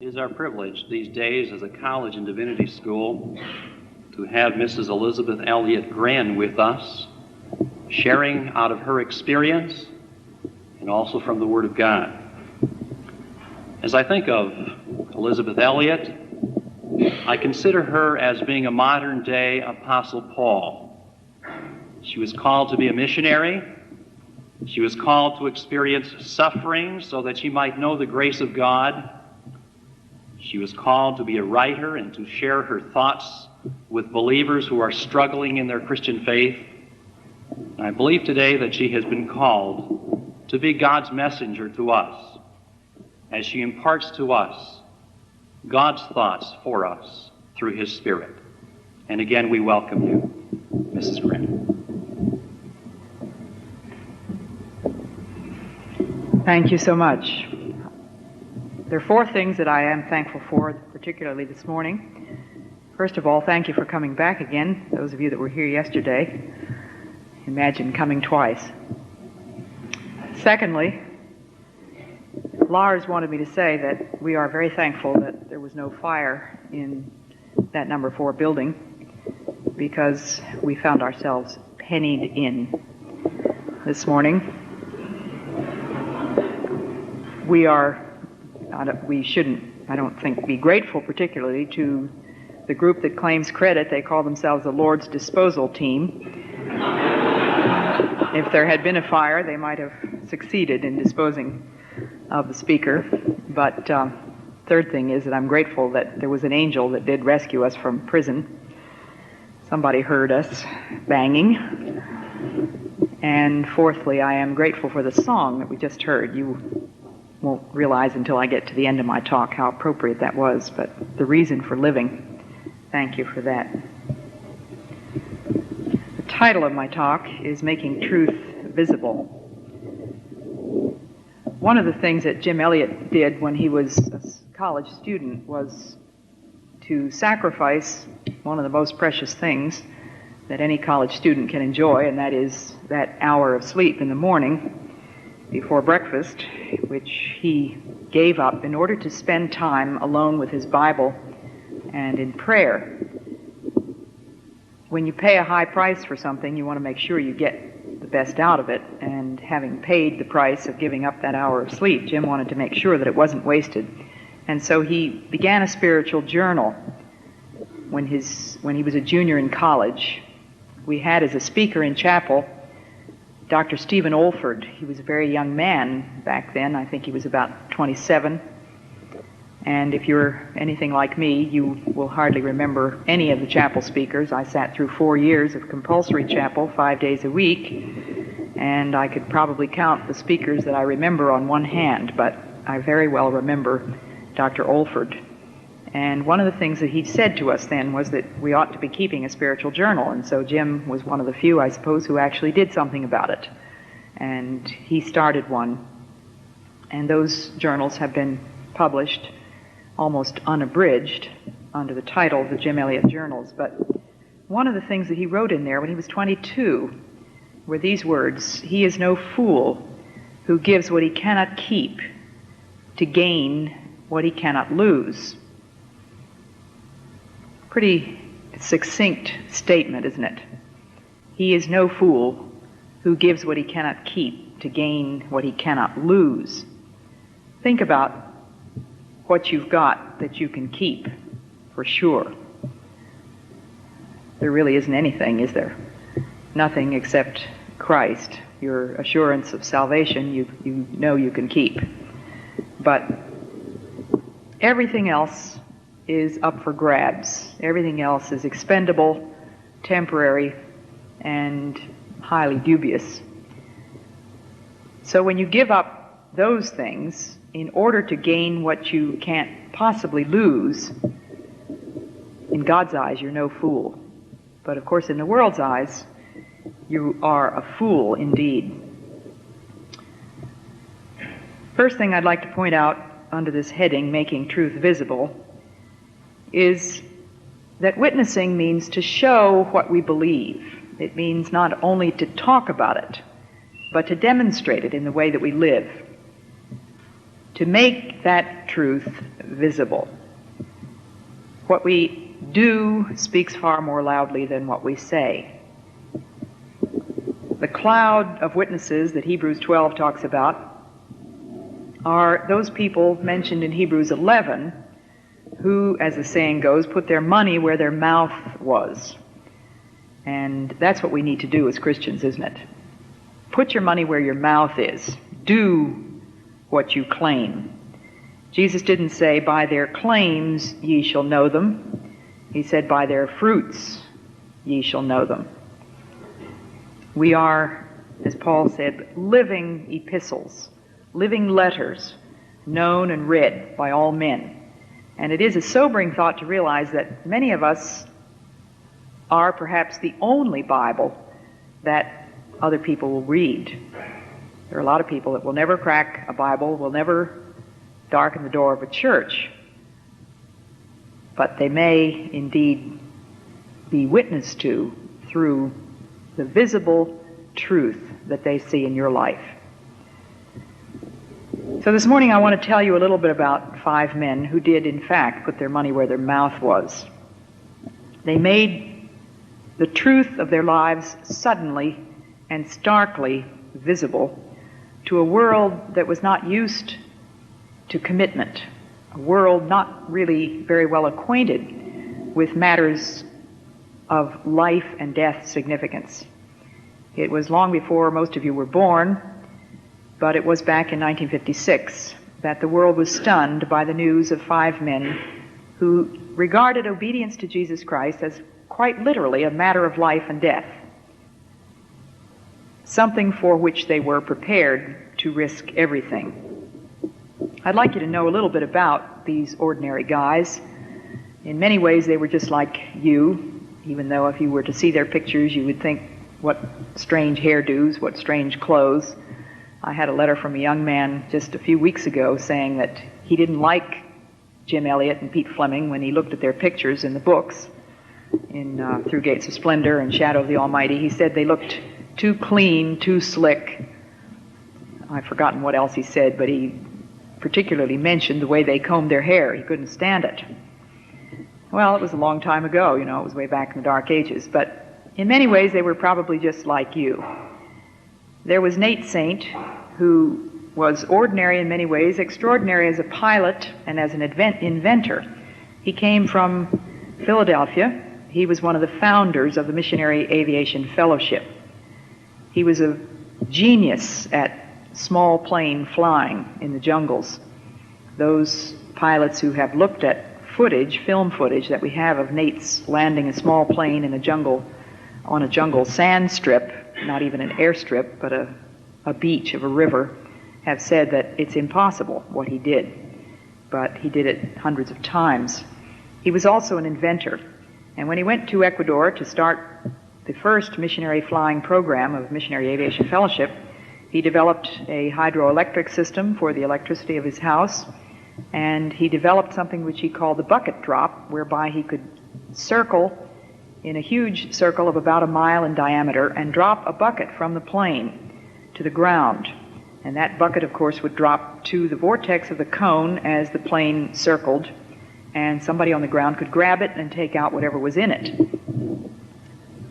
It is our privilege these days as a college and divinity school to have Mrs. Elizabeth Elliott Gren with us, sharing out of her experience and also from the Word of God. As I think of Elizabeth Elliott, I consider her as being a modern-day Apostle Paul. She was called to be a missionary. She was called to experience suffering so that she might know the grace of God. She was called to be a writer and to share her thoughts with believers who are struggling in their Christian faith. And I believe today that she has been called to be God's messenger to us as she imparts to us God's thoughts for us through His Spirit. And again, we welcome you, Mrs. Grant. Thank you so much. There are four things that I am thankful for, particularly this morning. First of all, thank you for coming back again, those of you that were here yesterday. Imagine coming twice. Secondly, Lars wanted me to say that we are very thankful that there was no fire in that number 4 building, because we found ourselves pennied in this morning. We shouldn't, I don't think, be grateful particularly to the group that claims credit. They call themselves the Lord's Disposal Team. If there had been a fire, they might have succeeded in disposing of the speaker. But third thing is that I'm grateful that there was an angel that did rescue us from prison. Somebody heard us banging. And fourthly, I am grateful for the song that we just heard. You won't realize until I get to the end of my talk how appropriate that was, but the reason for living. Thank you for that. The title of my talk is Making Truth Visible. One of the things that Jim Elliot did when he was a college student was to sacrifice one of the most precious things that any college student can enjoy, and that is that hour of sleep in the morning before breakfast, which he gave up in order to spend time alone with his Bible and in prayer. When you pay a high price for something, you want to make sure you get the best out of it, and having paid the price of giving up that hour of sleep, Jim wanted to make sure that it wasn't wasted. And so he began a spiritual journal when he was a junior in college. We had as a speaker in chapel Dr. Stephen Olford. He was a very young man back then. I think he was about 27. And if you're anything like me, you will hardly remember any of the chapel speakers. I sat through 4 years of compulsory chapel, 5 days a week, and I could probably count the speakers that I remember on one hand, but I very well remember Dr. Olford. And one of the things that he said to us then was that we ought to be keeping a spiritual journal. And so Jim was one of the few, I suppose, who actually did something about it. And he started one. And those journals have been published almost unabridged under the title The Jim Elliot Journals. But one of the things that he wrote in there when he was 22 were these words: "He is no fool who gives what he cannot keep to gain what he cannot lose." Pretty succinct statement, isn't it? He is no fool who gives what he cannot keep to gain what he cannot lose. Think about what you've got that you can keep, for sure. There really isn't anything, is there? Nothing except Christ. Your assurance of salvation, you know you can keep. But everything else is up for grabs. Everything else is expendable, temporary, and highly dubious. So when you give up those things in order to gain what you can't possibly lose, in God's eyes, you're no fool. But of course, in the world's eyes, you are a fool indeed. First thing I'd like to point out under this heading, Making Truth Visible, is that witnessing means to show what we believe. It means not only to talk about it, but to demonstrate it in the way that we live. To make that truth visible. What we do speaks far more loudly than what we say. The cloud of witnesses that Hebrews 12 talks about are those people mentioned in Hebrews 11 who, as the saying goes, put their money where their mouth was. And that's what we need to do as Christians, isn't it? Put your money where your mouth is. Do what you claim. Jesus didn't say, by their claims ye shall know them. He said, by their fruits ye shall know them. We are, as Paul said, living epistles, living letters, known and read by all men. And it is a sobering thought to realize that many of us are perhaps the only Bible that other people will read. There are a lot of people that will never crack a Bible, will never darken the door of a church, but they may indeed be witnessed to through the visible truth that they see in your life. So this morning I want to tell you a little bit about 5 men who did in fact put their money where their mouth was. They made the truth of their lives suddenly and starkly visible to a world that was not used to commitment, a world not really very well acquainted with matters of life and death significance. It was long before most of you were born, but it was back in 1956 that the world was stunned by the news of 5 men who regarded obedience to Jesus Christ as quite literally a matter of life and death, something for which they were prepared to risk everything. I'd like you to know a little bit about these ordinary guys. In many ways, they were just like you, even though if you were to see their pictures, you would think, what strange hairdos, what strange clothes. I had a letter from a young man just a few weeks ago saying that he didn't like Jim Elliot and Pete Fleming when he looked at their pictures in the books, in Through Gates of Splendor and Shadow of the Almighty. He said they looked too clean, too slick. I've forgotten what else he said, but he particularly mentioned the way they combed their hair. He couldn't stand it. Well, it was a long time ago, it was way back in the Dark Ages, but in many ways they were probably just like you. There was Nate Saint, who was ordinary in many ways, extraordinary as a pilot and as an inventor. He came from Philadelphia. He was one of the founders of the Missionary Aviation Fellowship. He was a genius at small plane flying in the jungles. Those pilots who have looked at film footage that we have of Nate's landing a small plane in a jungle, on a jungle sand strip, not even an airstrip, but a beach of a river, have said that it's impossible what he did. But he did it hundreds of times. He was also an inventor. And when he went to Ecuador to start the first missionary flying program of Missionary Aviation Fellowship, he developed a hydroelectric system for the electricity of his house, and he developed something which he called the bucket drop, whereby he could circle in a huge circle of about 1 mile in diameter and drop a bucket from the plane to the ground. And that bucket, of course, would drop to the vortex of the cone as the plane circled, and somebody on the ground could grab it and take out whatever was in it.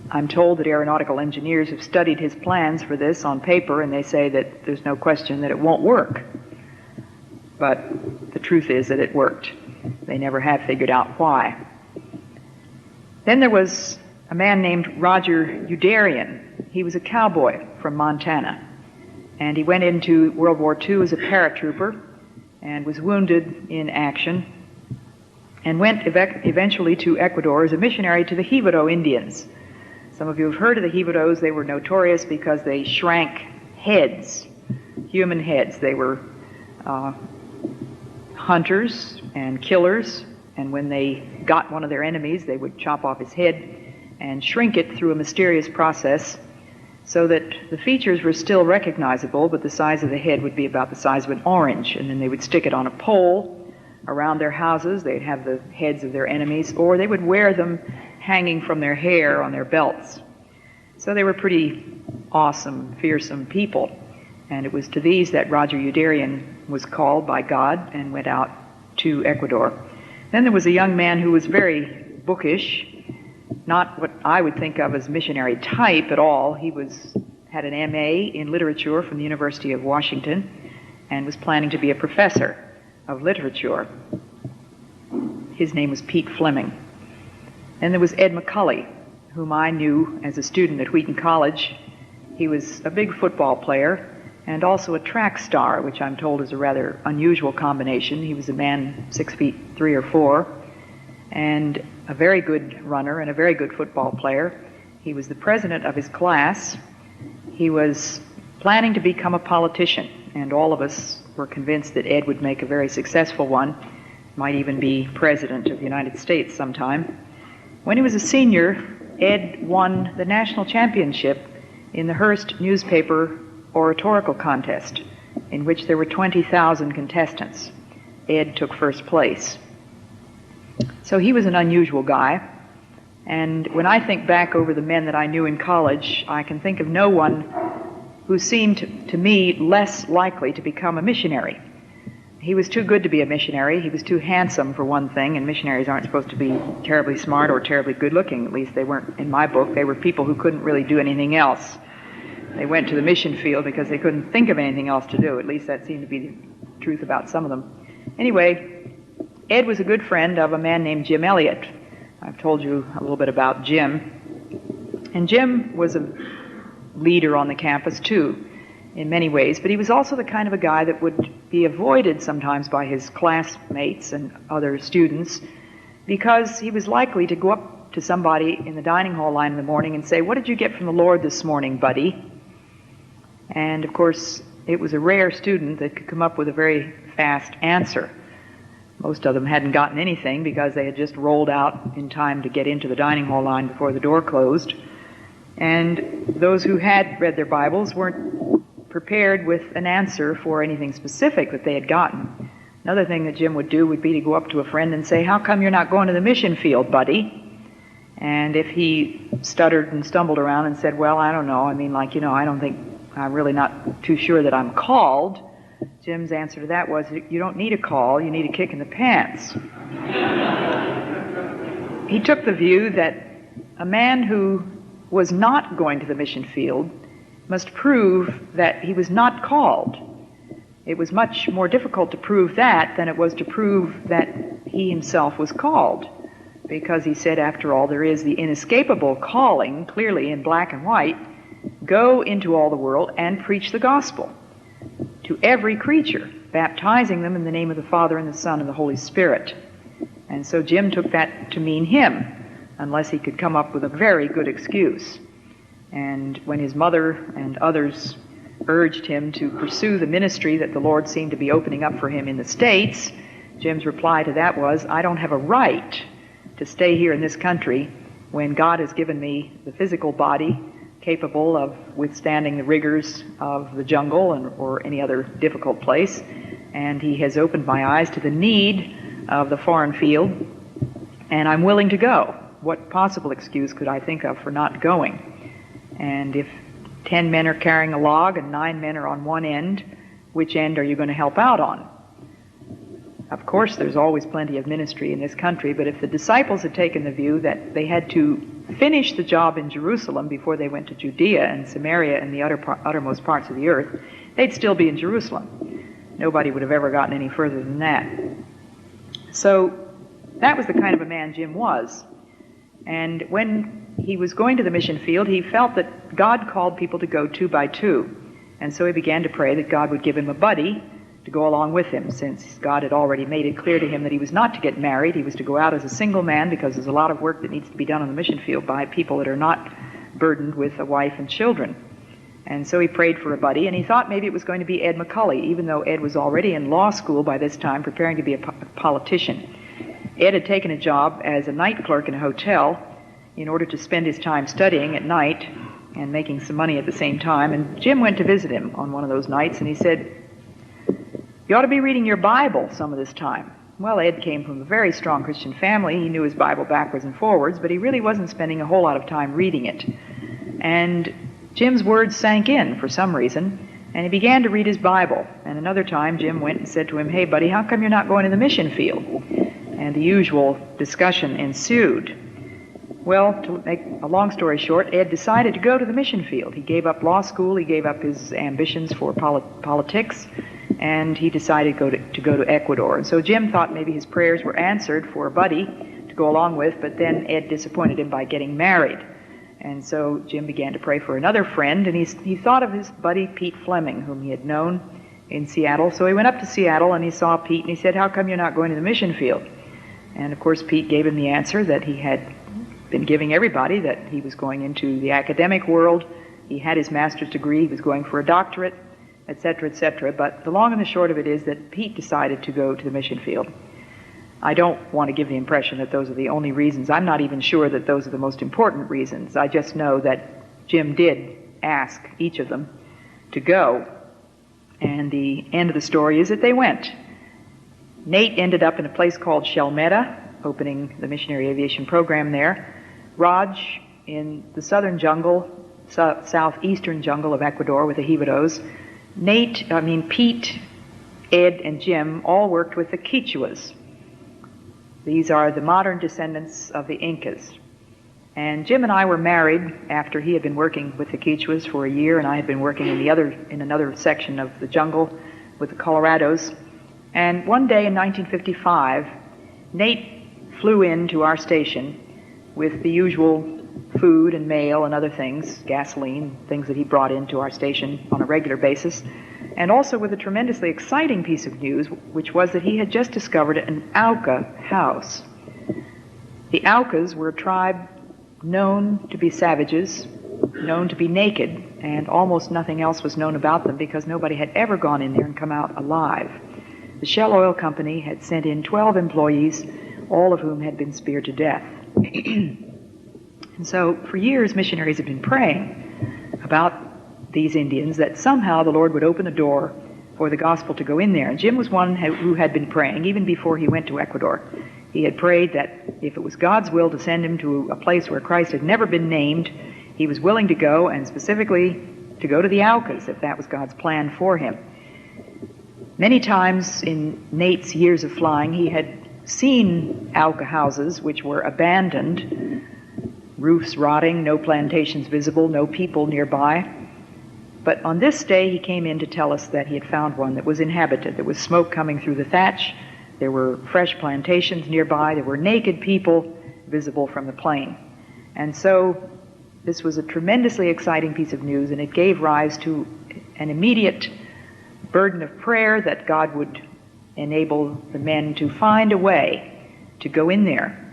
I'm told that aeronautical engineers have studied his plans for this on paper, and they say that there's no question that it won't work. But the truth is that it worked. They never have figured out why. Then there was a man named Roger Youderian. He was a cowboy from Montana, and he went into World War II as a paratrooper and was wounded in action and went eventually to Ecuador as a missionary to the Jivato Indians. Some of you have heard of the Jivatos. They were notorious because they shrank heads, human heads. They were hunters and killers, and when they got one of their enemies, they would chop off his head and shrink it through a mysterious process so that the features were still recognizable, but the size of the head would be about the size of an orange, and then they would stick it on a pole around their houses. They'd have the heads of their enemies, or they would wear them hanging from their hair on their belts. So they were pretty awesome, fearsome people. And it was to these that Roger Youderian was called by God and went out to Ecuador. Then there was a young man who was very bookish, not what I would think of as missionary type at all. He had an MA in literature from the University of Washington and was planning to be a professor of literature. His name was Pete Fleming. Then there was Ed McCulley, whom I knew as a student at Wheaton College. He was a big football player and also a track star, which I'm told is a rather unusual combination. He was a man 6'3" or 4", and a very good runner and a very good football player. He was the president of his class. He was planning to become a politician, and all of us were convinced that Ed would make a very successful one, might even be president of the United States sometime. When he was a senior, Ed won the national championship in the Hearst newspaper oratorical contest, in which there were 20,000 contestants. Ed took first place. So he was an unusual guy, and when I think back over the men that I knew in college, I can think of no one who seemed to me less likely to become a missionary. He was too good to be a missionary. He was too handsome, for one thing, and missionaries aren't supposed to be terribly smart or terribly good-looking. At least they weren't in my book. They were people who couldn't really do anything else. They went to the mission field because they couldn't think of anything else to do. At least that seemed to be the truth about some of them. Anyway, Ed was a good friend of a man named Jim Elliot. I've told you a little bit about Jim. And Jim was a leader on the campus, too, in many ways, but he was also the kind of a guy that would be avoided sometimes by his classmates and other students because he was likely to go up to somebody in the dining hall line in the morning and say, "What did you get from the Lord this morning, buddy?" And, of course, it was a rare student that could come up with a very fast answer. Most of them hadn't gotten anything because they had just rolled out in time to get into the dining hall line before the door closed. And those who had read their Bibles weren't prepared with an answer for anything specific that they had gotten. Another thing that Jim would do would be to go up to a friend and say, "How come you're not going to the mission field, buddy?" And if he stuttered and stumbled around and said, "Well, I don't know, I'm really not too sure that I'm called," Jim's answer to that was, "You don't need a call, you need a kick in the pants." He took the view that a man who was not going to the mission field must prove that he was not called. It was much more difficult to prove that than it was to prove that he himself was called, because he said, after all, there is the inescapable calling, clearly in black and white, "Go into all the world and preach the gospel to every creature, baptizing them in the name of the Father and the Son and the Holy Spirit." And so Jim took that to mean him, unless he could come up with a very good excuse. And when his mother and others urged him to pursue the ministry that the Lord seemed to be opening up for him in the States, Jim's reply to that was, "I don't have a right to stay here in this country when God has given me the physical body capable of withstanding the rigors of the jungle or any other difficult place, and he has opened my eyes to the need of the foreign field, and I'm willing to go. What possible excuse could I think of for not going? And if 10 men are carrying a log and 9 men are on one end, which end are you going to help out on?" Of course, there's always plenty of ministry in this country, but if the disciples had taken the view that they had to finish the job in Jerusalem before they went to Judea and Samaria and the uttermost parts of the earth, they'd still be in Jerusalem. Nobody would have ever gotten any further than that. So that was the kind of a man Jim was. And when he was going to the mission field, he felt that God called people to go 2 by 2. And so he began to pray that God would give him a buddy to go along with him, since God had already made it clear to him that he was not to get married. He was to go out as a single man, because there's a lot of work that needs to be done on the mission field by people that are not burdened with a wife and children. And so he prayed for a buddy, and he thought maybe it was going to be Ed McCulley, even though Ed was already in law school by this time, preparing to be a politician. Ed had taken a job as a night clerk in a hotel in order to spend his time studying at night and making some money at the same time. And Jim went to visit him on one of those nights, and he said, "You ought to be reading your Bible some of this time." Well, Ed came from a very strong Christian family. He knew his Bible backwards and forwards, but he really wasn't spending a whole lot of time reading it. And Jim's words sank in for some reason, And he began to read his Bible. And another time, Jim went and said to him, "Hey, buddy, how come you're not going to the mission field?" And the usual discussion ensued. Well, to make a long story short, Ed decided to go to the mission field. He gave up law school, he gave up his ambitions for politics, and he decided to go to Ecuador. And so Jim thought maybe his prayers were answered for a buddy to go along with, but then Ed disappointed him by getting married. And so Jim began to pray for another friend, and he thought of his buddy Pete Fleming, whom he had known in Seattle. So he went up to Seattle and he saw Pete, and he said, "How come you're not going to the mission field?" And of course Pete gave him the answer that he had been giving everybody, that he was going into the academic world, he had his master's degree, he was going for a doctorate, etc., etc. But the long and the short of it is that Pete decided to go to the mission field. I don't want to give the impression that those are the only reasons. I'm not even sure that those are the most important reasons. I just know that Jim did ask each of them to go. And the end of the story is that they went. Nate ended up in a place called Shelmetta, opening the missionary aviation program there. Raj in the southern jungle, southeastern jungle of Ecuador with the Jivaros. Pete, Ed, and Jim all worked with the Quichuas. These are the modern descendants of the Incas. And Jim and I were married after he had been working with the Quichuas for a year, and I had been working in another section of the jungle with the Colorados. And one day in 1955, Nate flew into our station with the usual food and mail and other things, gasoline, things that he brought into our station on a regular basis, and also with a tremendously exciting piece of news, which was that he had just discovered an Auca house. The Aucas were a tribe known to be savages, known to be naked, and almost nothing else was known about them because nobody had ever gone in there and come out alive. The Shell Oil Company had sent in 12 employees, all of whom had been speared to death. And so for years, missionaries had been praying about these Indians, that somehow the Lord would open a door for the gospel to go in there. And Jim was one who had been praying, even before he went to Ecuador. He had prayed that if it was God's will to send him to a place where Christ had never been named, he was willing to go, and specifically to go to the Aucas, if that was God's plan for him. Many times in Nate's years of flying, he had seen Auca houses which were abandoned, roofs rotting, no plantations visible, no people nearby. But on this day, he came in to tell us that he had found one that was inhabited. There was smoke coming through the thatch. There were fresh plantations nearby. There were naked people visible from the plane. And so this was a tremendously exciting piece of news, and it gave rise to an immediate burden of prayer that God would enable the men to find a way to go in there.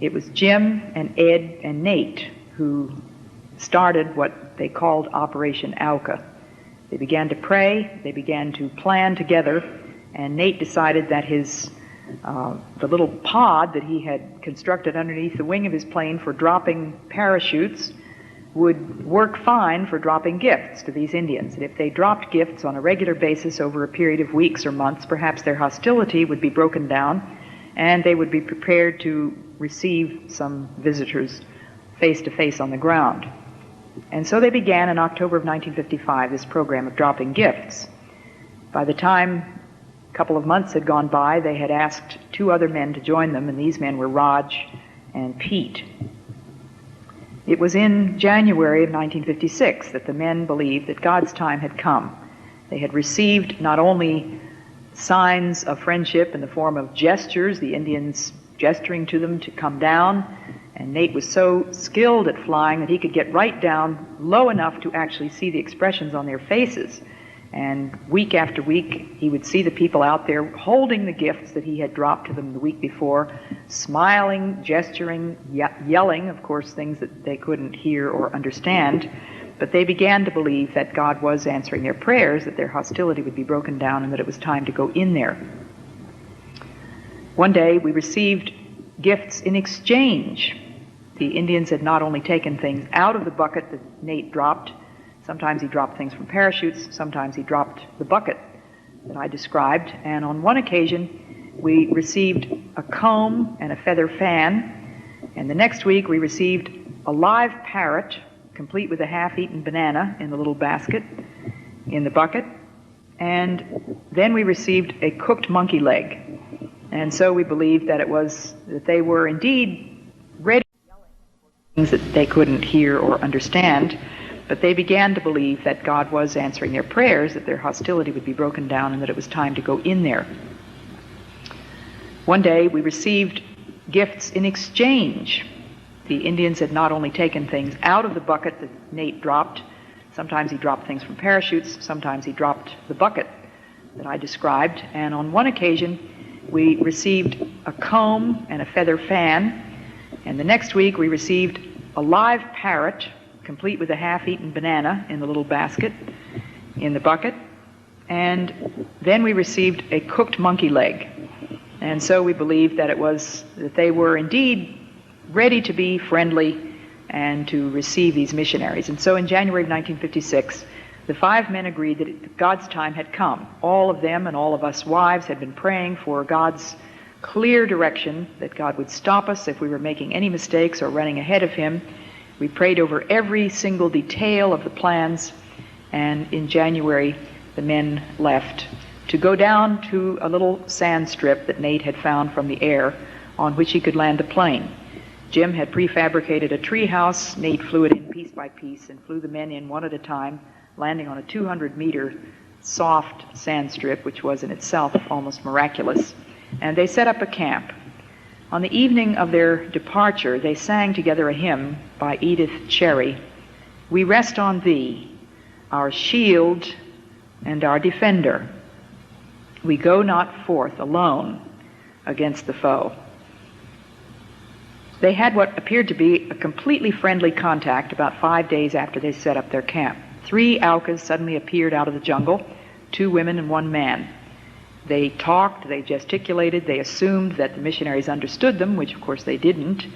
It was Jim and Ed and Nate who started what they called Operation Auca. They began to pray, they began to plan together, and Nate decided that the little pod that he had constructed underneath the wing of his plane for dropping parachutes would work fine for dropping gifts to these Indians. And if they dropped gifts on a regular basis over a period of weeks or months, perhaps their hostility would be broken down, and they would be prepared to receive some visitors face-to-face on the ground. And so they began in October of 1955 this program of dropping gifts. By the time a couple of months had gone by, they had asked 2 other men to join them, and these men were Raj and Pete. It was in January of 1956 that the men believed that God's time had come. They had received not only signs of friendship in the form of gestures, the Indians gesturing to them to come down, and Nate was so skilled at flying that he could get right down low enough to actually see the expressions on their faces. And week after week, he would see the people out there holding the gifts that he had dropped to them the week before, smiling, gesturing, yelling, of course, things that they couldn't hear or understand. But they began to believe that God was answering their prayers, that their hostility would be broken down, and that it was time to go in there. One day, we received gifts in exchange. The Indians had not only taken things out of the bucket that Nate dropped. Sometimes he dropped things from parachutes. Sometimes he dropped the bucket that I described. And on one occasion, we received a comb and a feather fan. And the next week, we received a live parrot, complete with a half-eaten banana in the little basket. in the bucket, and then we received a cooked monkey leg. And so we believed that they were indeed ready for things that they couldn't hear or understand, but they began to believe that God was answering their prayers, that their hostility would be broken down, and that it was time to go in there. One day we received gifts in exchange. The Indians had not only taken things out of the bucket that Nate dropped. Sometimes he dropped things from parachutes, sometimes he dropped the bucket that I described, and on one occasion we received a comb and a feather fan, and the next week we received a live parrot complete with a half-eaten banana in the little basket in the bucket, and then we received a cooked monkey leg. And so we believed that they were indeed ready to be friendly and to receive these missionaries. And so in January of 1956, the 5 men agreed that God's time had come. All of them and all of us wives had been praying for God's clear direction, that God would stop us if we were making any mistakes or running ahead of him. We prayed over every single detail of the plans, and in January the men left to go down to a little sand strip that Nate had found from the air on which he could land the plane. Jim had prefabricated a tree house. Nate flew it in piece by piece and flew the men in one at a time, landing on a 200-meter soft sand strip, which was in itself almost miraculous. And they set up a camp. On the evening of their departure, they sang together a hymn by Edith Cherry, "We rest on thee, our shield and our defender. We go not forth alone against the foe." They had what appeared to be a completely friendly contact about 5 days after they set up their camp. 3 Aucas suddenly appeared out of the jungle, 2 women and 1 man. They talked, they gesticulated, they assumed that the missionaries understood them, which of course they didn't.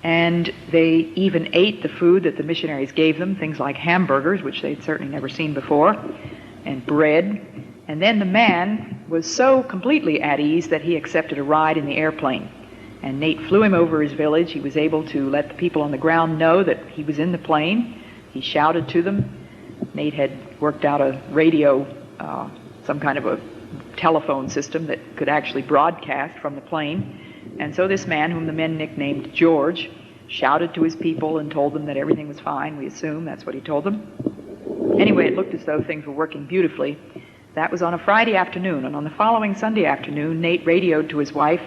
And they even ate the food that the missionaries gave them, things like hamburgers, which they'd certainly never seen before, and bread. And then the man was so completely at ease that he accepted a ride in the airplane. And Nate flew him over his village. He was able to let the people on the ground know that he was in the plane. He shouted to them. Nate had worked out a radio, some kind of a telephone system that could actually broadcast from the plane. And so this man, whom the men nicknamed George, shouted to his people and told them that everything was fine. We assume that's what he told them. Anyway, it looked as though things were working beautifully. That was on a Friday afternoon, and on the following Sunday afternoon, Nate radioed to his wife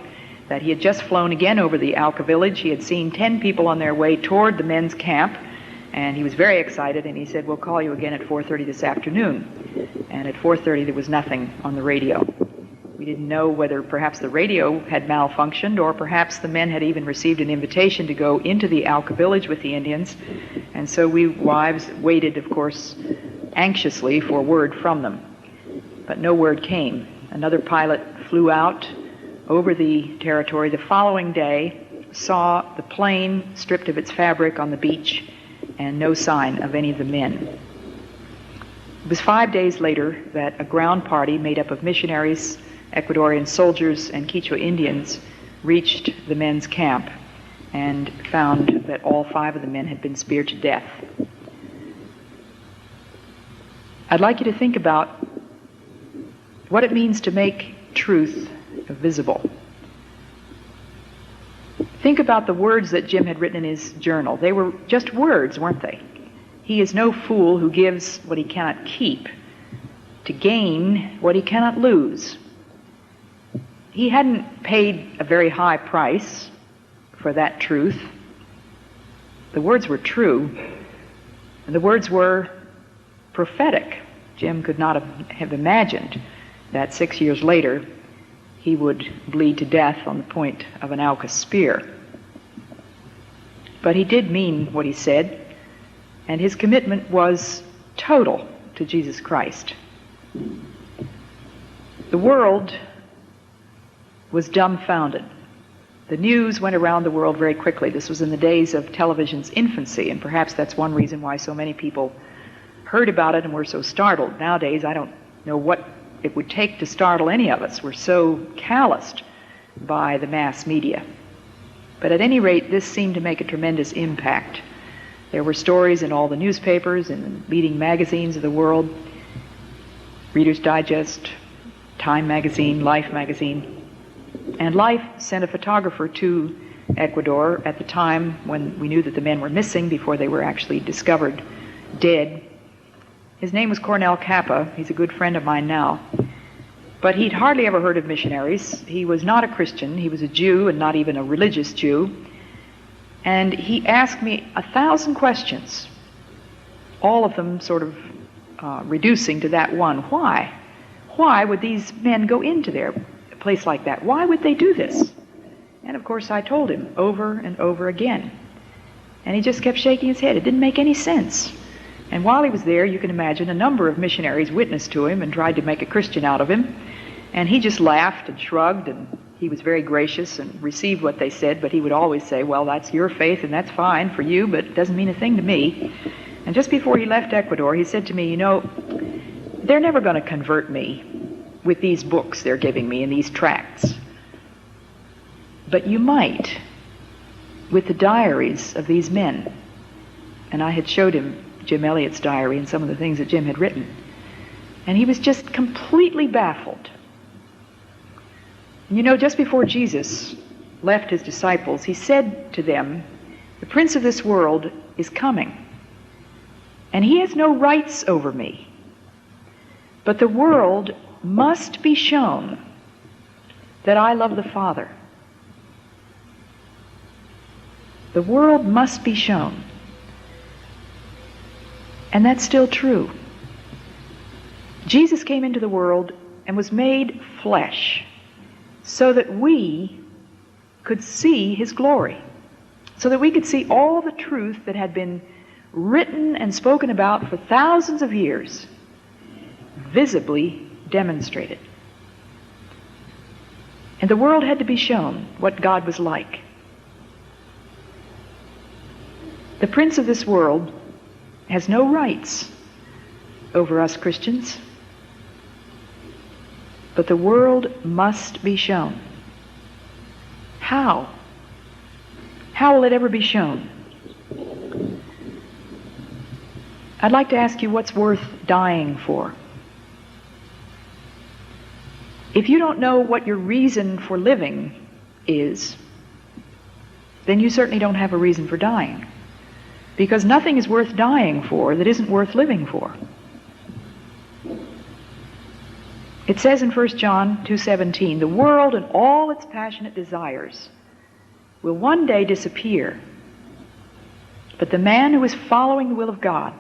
that he had just flown again over the Auca village. He had seen 10 people on their way toward the men's camp, and he was very excited, and he said, "We'll call you again at 4:30 this afternoon." And at 4:30 there was nothing on the radio. We didn't know whether perhaps the radio had malfunctioned, or perhaps the men had even received an invitation to go into the Auca village with the Indians, and so we wives waited, of course, anxiously for word from them. But no word came. Another pilot flew out over the territory the following day, saw the plane stripped of its fabric on the beach, and no sign of any of the men. It was 5 days later that a ground party made up of missionaries, Ecuadorian soldiers, and Quechua Indians reached the men's camp and found that all 5 of the men had been speared to death. I'd like you to think about what it means to make truth visible. Think about the words that Jim had written in his journal. They were just words, weren't they? He is no fool who gives what he cannot keep to gain what he cannot lose. He hadn't paid a very high price for that truth. The words were true, and the words were prophetic. Jim could not have imagined that 6 years later he would bleed to death on the point of an Auca spear. But he did mean what he said, and his commitment was total to Jesus Christ. The world was dumbfounded. The news went around the world very quickly. This was in the days of television's infancy, and perhaps that's one reason why so many people heard about it and were so startled. Nowadays, I don't know what it would take to startle any of us. We're so calloused by the mass media. But at any rate, this seemed to make a tremendous impact. There were stories in all the newspapers and the leading magazines of the world Reader's Digest, Time magazine, Life magazine. And Life sent a photographer to Ecuador at the time when we knew that the men were missing, before they were actually discovered dead. His name was Cornel Kappa. He's a good friend of mine now. But he'd hardly ever heard of missionaries. He was not a Christian. He was a Jew, and not even a religious Jew. And he asked me 1,000 questions, all of them sort of reducing to that one. Why? Why would these men go into their place like that? Why would they do this? And of course I told him over and over again. And he just kept shaking his head. It didn't make any sense. And while he was there, you can imagine, a number of missionaries witnessed to him and tried to make a Christian out of him. And he just laughed and shrugged, and he was very gracious and received what they said, but he would always say, well, that's your faith and that's fine for you, but it doesn't mean a thing to me. And just before he left Ecuador, he said to me, you know, they're never going to convert me with these books they're giving me and these tracts. But you might with the diaries of these men. And I had showed him Jim Elliot's diary and some of the things that Jim had written. And he was just completely baffled. You know, just before Jesus left his disciples, he said to them, the prince of this world is coming, and he has no rights over me. But the world must be shown that I love the Father. The world must be shown. And that's still true. Jesus came into the world and was made flesh so that we could see his glory, so that we could see all the truth that had been written and spoken about for thousands of years visibly demonstrated. And the world had to be shown what God was like. The prince of this world has no rights over us Christians, but the world must be shown. How? How will it ever be shown? I'd like to ask you, what's worth dying for? If you don't know what your reason for living is, then you certainly don't have a reason for dying. Because nothing is worth dying for that isn't worth living for. It says in 1 John 2:17, the world and all its passionate desires will one day disappear, but the man who is following the will of God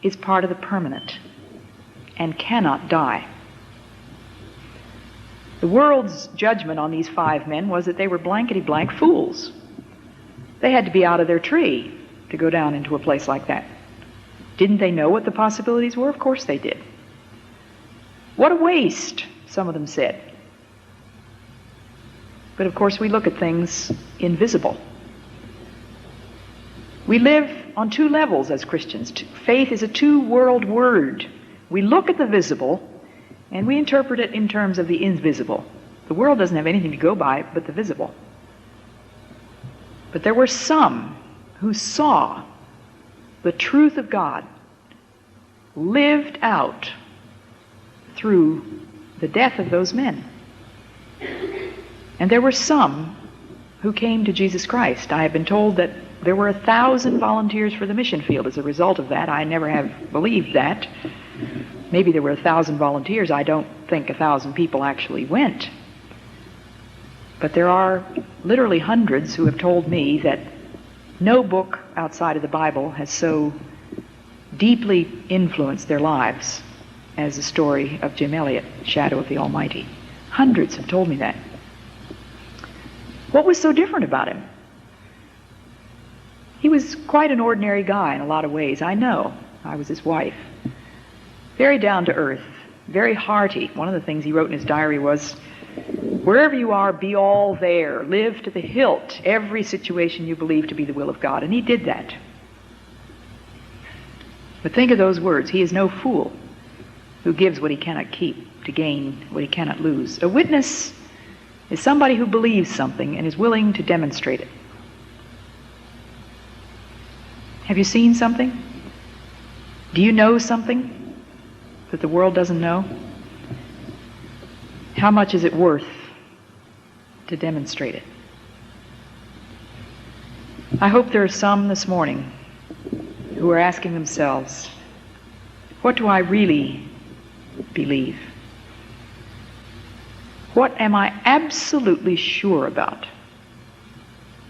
is part of the permanent and cannot die. The world's judgment on these 5 men was that they were blankety-blank fools. They had to be out of their tree to go down into a place like that. Didn't they know what the possibilities were? Of course they did. What a waste, some of them said. But of course we look at things invisible. We live on 2 levels as Christians. Faith is a 2-world word. We look at the visible and we interpret it in terms of the invisible. The world doesn't have anything to go by but the visible. But there were some who saw the truth of God lived out through the death of those men. And there were some who came to Jesus Christ. I have been told that there were 1,000 volunteers for the mission field as a result of that. I never have believed that. Maybe there were 1,000 volunteers. I don't think 1,000 people actually went. But there are literally hundreds who have told me that no book outside of the Bible has so deeply influenced their lives as the story of Jim Elliot, Shadow of the Almighty. Hundreds have told me that. What was so different about him? He was quite an ordinary guy in a lot of ways. I know. I was his wife. Very down to earth, very hearty. One of the things he wrote in his diary was, wherever you are, be all there. Live to the hilt every situation you believe to be the will of God. And he did that. But think of those words. He is no fool who gives what he cannot keep to gain what he cannot lose. A witness is somebody who believes something and is willing to demonstrate it. Have you seen something? Do you know something? that the world doesn't know? How much is it worth to demonstrate it? I hope there are some this morning who are asking themselves, what do I really believe? What am I absolutely sure about?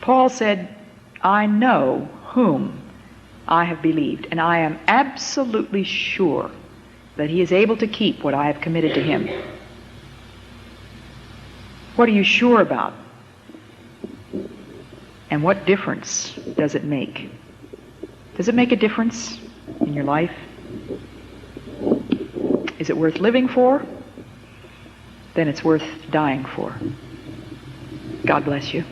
Paul said, I know whom I have believed, and I am absolutely sure that he is able to keep what I have committed to him. What are you sure about? And what difference does it make? Does it make a difference in your life? Is it worth living for? Then it's worth dying for. God bless you.